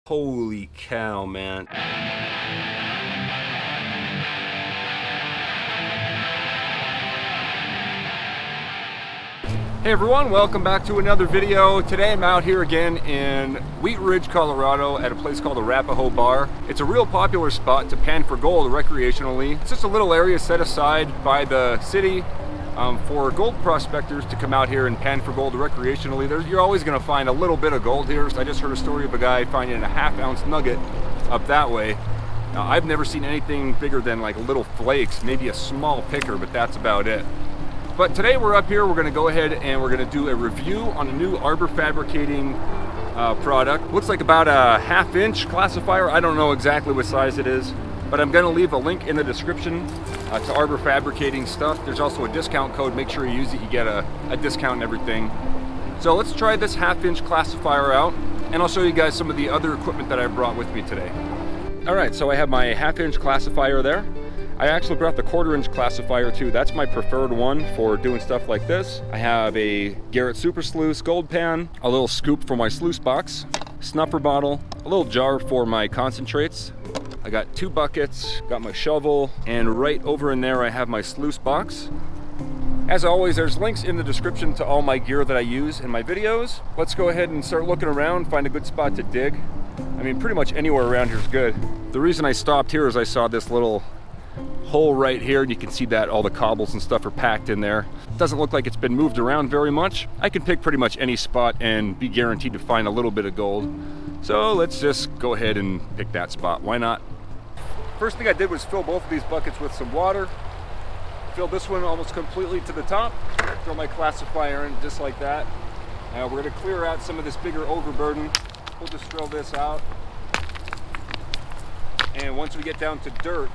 Holy cow, man. Hey everyone, welcome back to another video. Today I'm out here again in Wheat Ridge, Colorado at a place called Arapahoe Bar. It's a real popular spot to pan for gold recreationally. It's just a little area set aside by the city for gold prospectors to come out here and pan for gold recreationally. You're always going to find a little bit of gold here. I just heard a story of a guy finding a half-ounce nugget up that way. Now, I've never seen anything bigger than like little flakes, maybe a small picker, but that's about it. But today we're up here, we're going to go ahead and we're going to do a review on a new arbor fabricating product. Looks like about a half-inch classifier. I don't know exactly what size it is, but I'm going to leave a link in the description to arbor fabricating stuff. There's also a discount code. Make sure you use it. You get a discount and everything. So let's try this half-inch classifier out, and I'll show you guys some of the other equipment that I brought with me today. All right, so I have my half-inch classifier there. I actually brought the quarter-inch classifier too. That's my preferred one for doing stuff like this. I have a Garrett Super Sluice gold pan, a little scoop for my sluice box, snuffer bottle, a little jar for my concentrates. I got 2 buckets, got my shovel, and right over in there I have my sluice box. As always, there's links in the description to all my gear that I use in my videos. Let's go ahead and start looking around, find a good spot to dig. I mean, pretty much anywhere around here is good. The reason I stopped here is I saw this little hole right here, and you can see that all the cobbles and stuff are packed in there. Doesn't look like it's been moved around very much. I can pick pretty much any spot and be guaranteed to find a little bit of gold. So let's just go ahead and pick that spot. Why not? First thing I did was fill both of these buckets with some water. Fill this one almost completely to the top. Throw my classifier in just like that. Now we're going to clear out some of this bigger overburden. We'll just throw this out. And once we get down to dirt,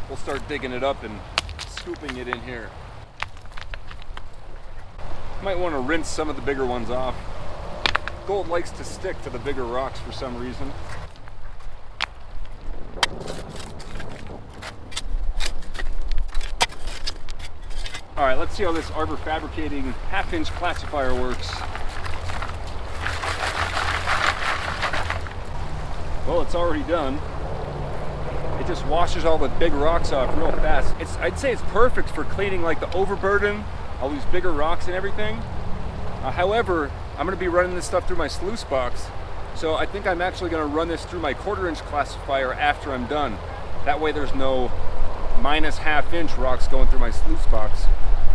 we'll start digging it up and scooping it in here. Might want to rinse some of the bigger ones off. Gold likes to stick to the bigger rocks for some reason. All right, let's see how this arbor fabricating half-inch classifier works. Well, it's already done. It just washes all the big rocks off real fast. I'd say it's perfect for cleaning like the overburden, all these bigger rocks and everything. However, I'm going to be running this stuff through my sluice box, so I think I'm actually going to run this through my quarter-inch classifier after I'm done. That way there's no minus half-inch rocks going through my sluice box,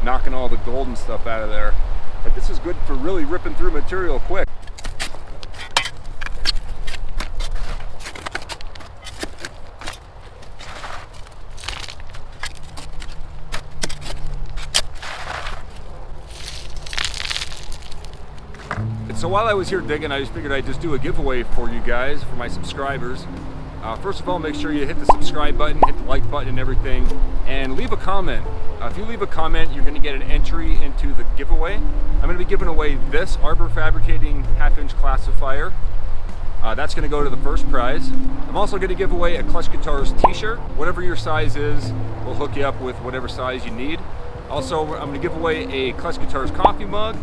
knocking all the gold and stuff out of there. But this is good for really ripping through material quick. So while I was here digging, I just figured I'd just do a giveaway for you guys, for my subscribers. First of all, make sure you hit the subscribe button, hit the like button and everything, and leave a comment. If you leave a comment, you're going to get an entry into the giveaway. I'm going to be giving away this arbor fabricating half-inch classifier. That's going to go to the first prize. I'm also going to give away a Klesh Guitars t-shirt. Whatever your size is, we'll hook you up with whatever size you need. Also, I'm going to give away a Klesh Guitars coffee mug,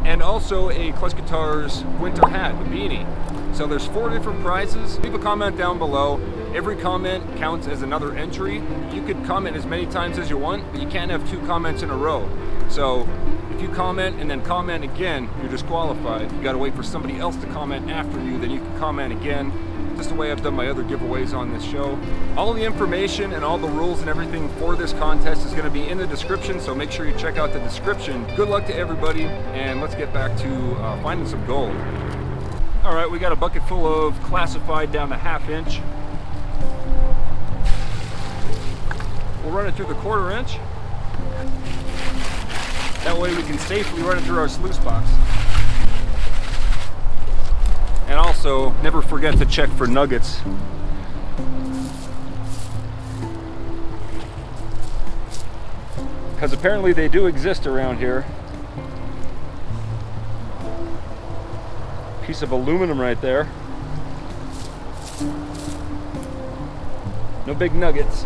and also a Klesh Guitars winter hat, a beanie. So there's 4 different prizes. Leave a comment down below. Every comment counts as another entry. You could comment as many times as you want, but you can't have 2 comments in a row. So if you comment and then comment again, you're disqualified. You gotta wait for somebody else to comment after you, then you can comment again. Just the way I've done my other giveaways on this show. All the information and all the rules and everything for this contest is going to be in the description, so make sure you check out the description. Good luck to everybody, and let's get back to finding some gold. All right, we got a bucket full of classified down to half-inch. We'll run it through the quarter-inch. That way we can safely run it through our sluice box. And also, never forget to check for nuggets. Because apparently they do exist around here. Piece of aluminum right there. No big nuggets.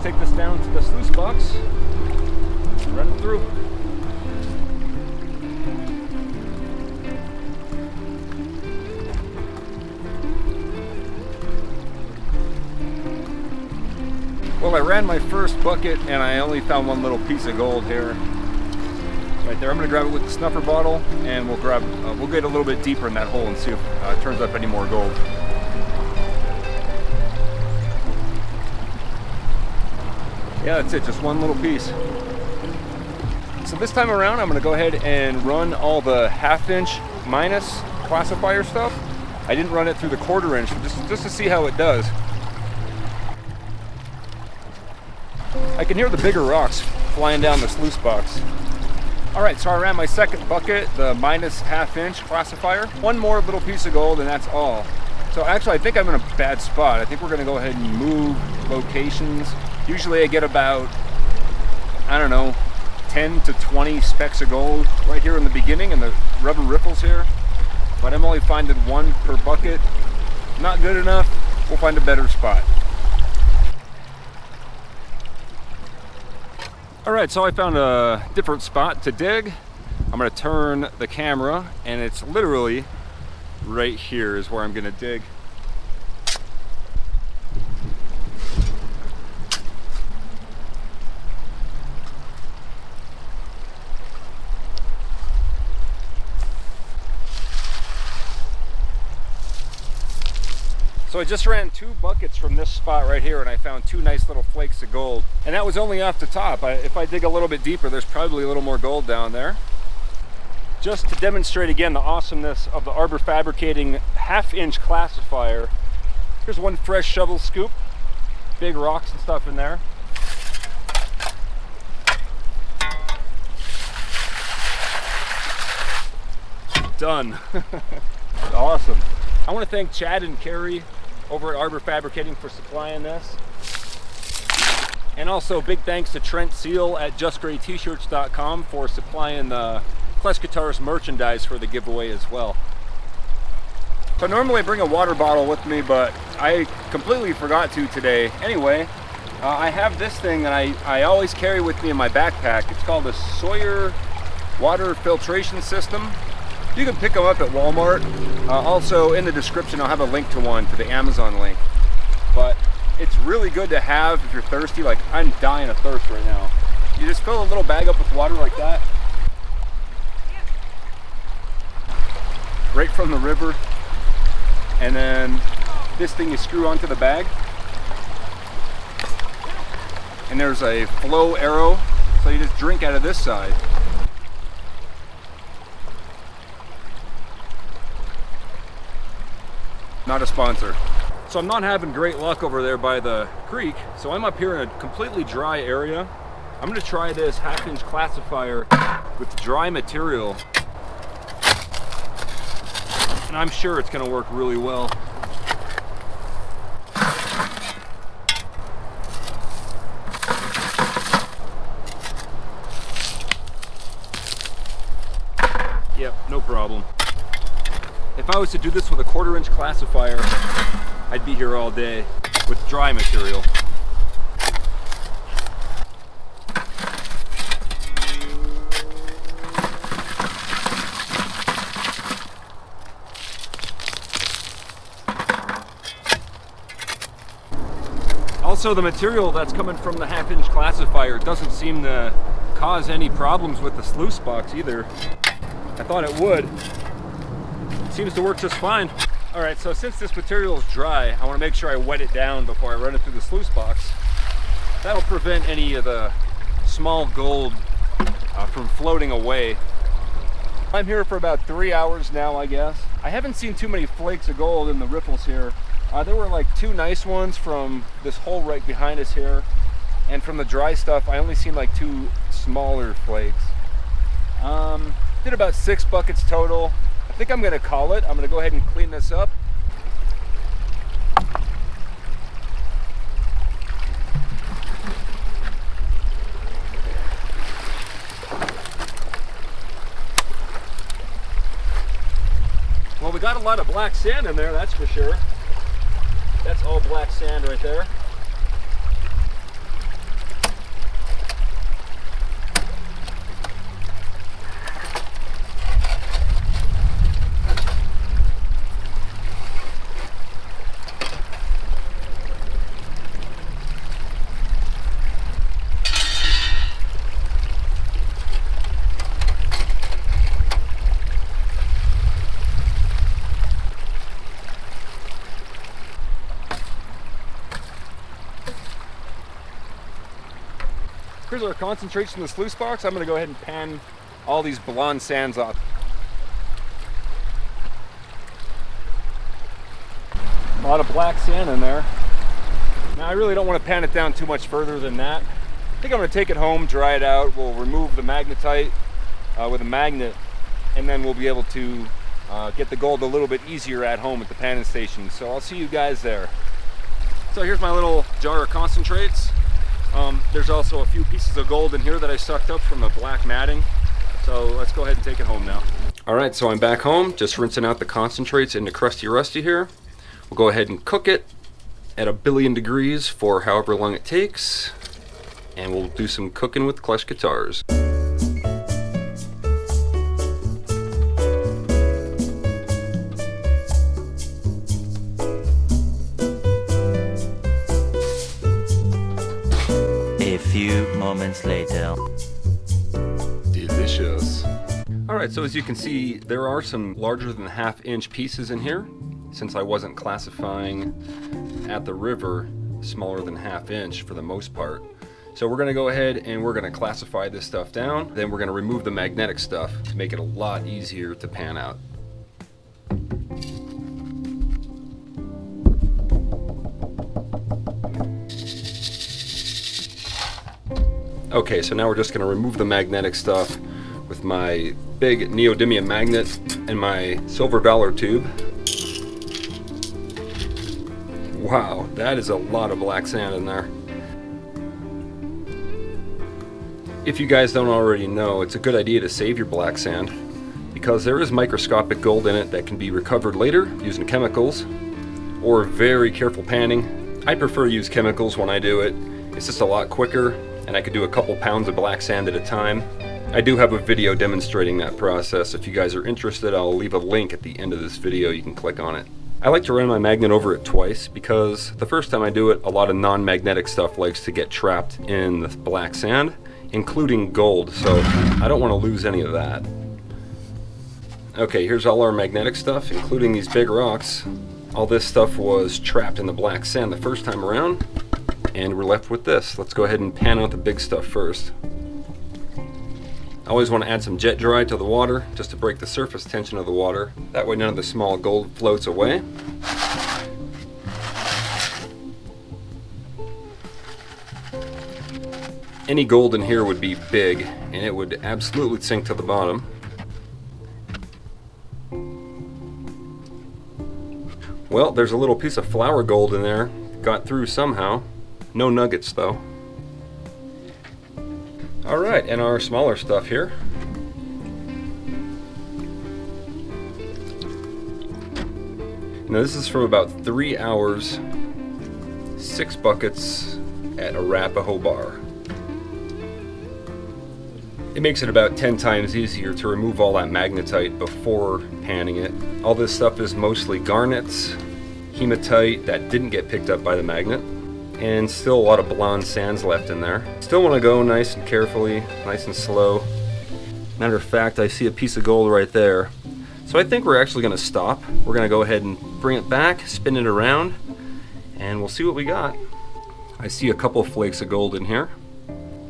take this down to the sluice box, run it through. Well, I ran my first bucket and I only found one little piece of gold here. Right there. I'm gonna grab it with the snuffer bottle and we'll get a little bit deeper in that hole and see if it turns up any more gold. Yeah, that's it, just one little piece. So this time around, I'm gonna go ahead and run all the half-inch minus classifier stuff. I didn't run it through the quarter-inch, just to see how it does. I can hear the bigger rocks flying down the sluice box. All right, so I ran my second bucket, the minus half-inch classifier. One more little piece of gold and that's all. So actually, I think I'm in a bad spot. I think we're gonna go ahead and move locations. Usually I get about, I don't know, 10 to 20 specks of gold right here in the beginning and the rubber ripples here. But I'm only finding one per bucket. Not good enough. We'll find a better spot. All right, so I found a different spot to dig. I'm gonna turn the camera and it's literally right here is where I'm gonna dig. So I just ran 2 buckets from this spot right here and I found 2 nice little flakes of gold. And that was only off the top. If I dig a little bit deeper, there's probably a little more gold down there. Just to demonstrate again the awesomeness of the Arbor Fabricating half-inch classifier, here's one fresh shovel scoop. Big rocks and stuff in there. Done. Awesome. I want to thank Chad and Carrie over at Arbor Fabricating for supplying this. And also big thanks to Trent Seal at justgraytshirts.com for supplying the Klesh Guitarist merchandise for the giveaway as well. So normally I bring a water bottle with me, but I completely forgot to today. Anyway, I have this thing that I always carry with me in my backpack. It's called a Sawyer water filtration system. You can pick them up at Walmart. Also in the description I'll have a link to one, to the Amazon link. But it's really good to have if you're thirsty. Like I'm dying of thirst right now. You just fill a little bag up with water like that. Right from the river. And then this thing you screw onto the bag. And there's a flow arrow. So you just drink out of this side. Not a sponsor. So I'm not having great luck over there by the creek, so I'm up here in a completely dry area. I'm gonna try this half-inch classifier with dry material. And I'm sure it's gonna work really well. Yep, no problem. If I was to do this with a quarter-inch classifier, I'd be here all day with dry material. Also, the material that's coming from the half-inch classifier doesn't seem to cause any problems with the sluice box either. I thought it would. Seems to work just fine. All right, so since this material is dry, I want to make sure I wet it down before I run it through the sluice box. That'll prevent any of the small gold from floating away. I'm here for about 3 hours now, I guess. I haven't seen too many flakes of gold in the ripples here. There were like 2 nice ones from this hole right behind us here. And from the dry stuff, I only seen like 2 smaller flakes. Did about 6 buckets total. I think I'm gonna call it. I'm gonna go ahead and clean this up. Well, we got a lot of black sand in there, that's for sure. That's all black sand right there. Here's our concentrates in the sluice box. I'm gonna go ahead and pan all these blonde sands off. A lot of black sand in there. Now I really don't want to pan it down too much further than that. I think I'm going to take it home, dry it out. We'll remove the magnetite with a magnet, and then we'll be able to get the gold a little bit easier at home at the panning station. So I'll see you guys there. So here's my little jar of concentrates. There's also a few pieces of gold in here that I sucked up from the black matting. So let's go ahead and take it home now. All right, so I'm back home, just rinsing out the concentrates into Crusty Rusty here. We'll go ahead and cook it at 1,000,000,000 degrees for however long it takes. And we'll do some cooking with Klesh guitars. A few moments later. Delicious. All right, so as you can see, there are some larger than 1/2-inch pieces in here. Since I wasn't classifying at the river, smaller than 1/2 inch for the most part. So we're gonna go ahead and we're gonna classify this stuff down. Then we're gonna remove the magnetic stuff to make it a lot easier to pan out. Okay, so now we're just gonna remove the magnetic stuff with my big neodymium magnet and my silver dollar tube. Wow, that is a lot of black sand in there. If you guys don't already know, it's a good idea to save your black sand because there is microscopic gold in it that can be recovered later using chemicals or very careful panning. I prefer to use chemicals when I do it. It's just a lot quicker and I could do a couple pounds of black sand at a time. I do have a video demonstrating that process. If you guys are interested, I'll leave a link at the end of this video. You can click on it. I like to run my magnet over it twice because the first time I do it, a lot of non-magnetic stuff likes to get trapped in the black sand, including gold, so I don't want to lose any of that. Okay, here's all our magnetic stuff, including these big rocks. All this stuff was trapped in the black sand the first time around, and we're left with this. Let's go ahead and pan out the big stuff first. I always want to add some jet dry to the water just to break the surface tension of the water. That way none of the small gold floats away. Any gold in here would be big and it would absolutely sink to the bottom. Well, there's a little piece of flour gold in there. Got through somehow. No nuggets though. All right, and our smaller stuff here. Now this is from about 3 hours, 6 buckets at Arapahoe bar. It makes it about 10 times easier to remove all that magnetite before panning it. All this stuff is mostly garnets, hematite that didn't get picked up by the magnet, and still a lot of blonde sands left in there. Still want to go nice and carefully, nice and slow. Matter of fact, I see a piece of gold right there. So I think we're actually going to stop. We're going to go ahead and bring it back, spin it around, and we'll see what we got. I see a couple flakes of gold in here.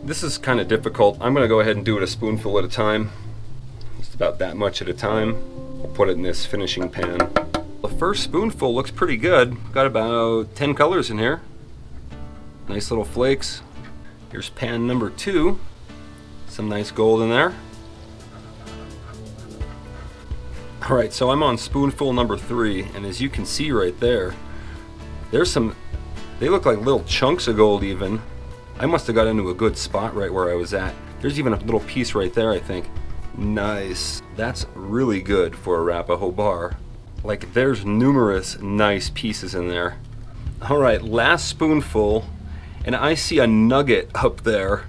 This is kind of difficult. I'm going to go ahead and do it a spoonful at a time. Just about that much at a time. I'll put it in this finishing pan. The first spoonful looks pretty good. Got about 10 colors in here. Nice little flakes. Here's pan number 2. Some nice gold in there. All right, so I'm on spoonful number 3, and as you can see right there, there's some, they look like little chunks of gold even. I must have got into a good spot right where I was at. There's even a little piece right there, I think. Nice. That's really good for a Arapahoe bar. Like, there's numerous nice pieces in there. All right, last spoonful. And I see a nugget up there.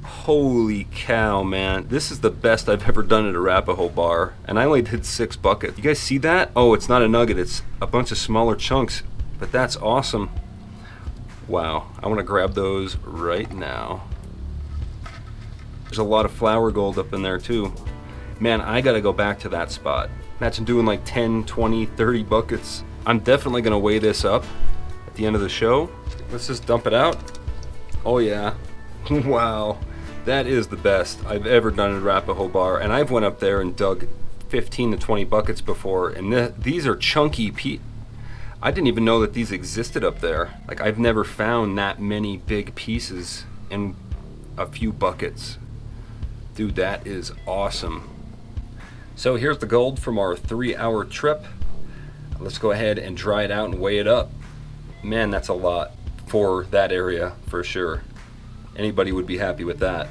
Holy cow, man. This is the best I've ever done at a Arapahoe bar. And I only did 6 buckets. You guys see that? Oh, it's not a nugget. It's a bunch of smaller chunks. But that's awesome. Wow. I want to grab those right now. There's a lot of flour gold up in there too. Man, I got to go back to that spot. Imagine doing like 10, 20, 30 buckets. I'm definitely going to weigh this up at the end of the show. Let's just dump it out. Oh yeah. Wow. That is the best I've ever done at Arapahoe Bar, and I've went up there and dug 15 to 20 buckets before, and these are chunky I didn't even know that these existed up there. Like, I've never found that many big pieces in a few buckets. Dude, that is awesome. So here's the gold from our 3-hour trip. Let's go ahead and dry it out and weigh it up. Man, that's a lot for that area for sure. Anybody would be happy with that.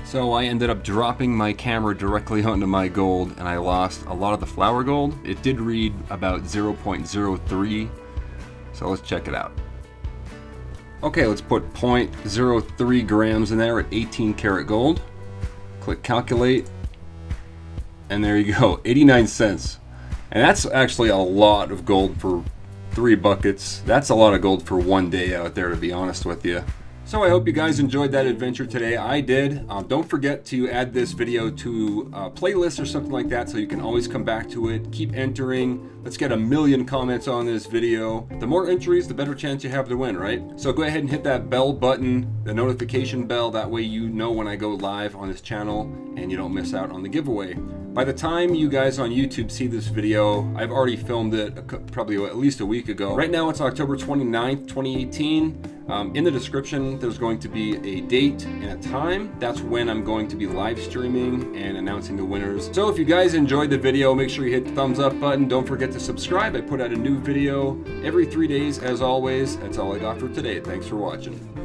So I ended up dropping my camera directly onto my gold, and I lost a lot of the flour gold. It did read about 0.03, so let's check it out. Okay, let's put 0.03 grams in there at 18 karat gold. Click calculate, and there you go, 89 cents. And that's actually a lot of gold for 3 buckets. That's a lot of gold for one day out there, to be honest with you. So I hope you guys enjoyed that adventure today. I did. Don't forget to add this video to a playlist or something like that so you can always come back to it. Keep entering. Let's get 1 million comments on this video. The more entries, the better chance you have to win, right? So go ahead and hit that bell button, the notification bell. That way you know when I go live on this channel and you don't miss out on the giveaway. By the time you guys on YouTube see this video, I've already filmed it probably at least a week ago. Right now it's October 29th, 2018. In the description, there's going to be a date and a time. That's when I'm going to be live streaming and announcing the winners. So if you guys enjoyed the video, make sure you hit the thumbs up button. Don't forget to subscribe. I put out a new video every 3 days as always. That's all I got for today. Thanks for watching.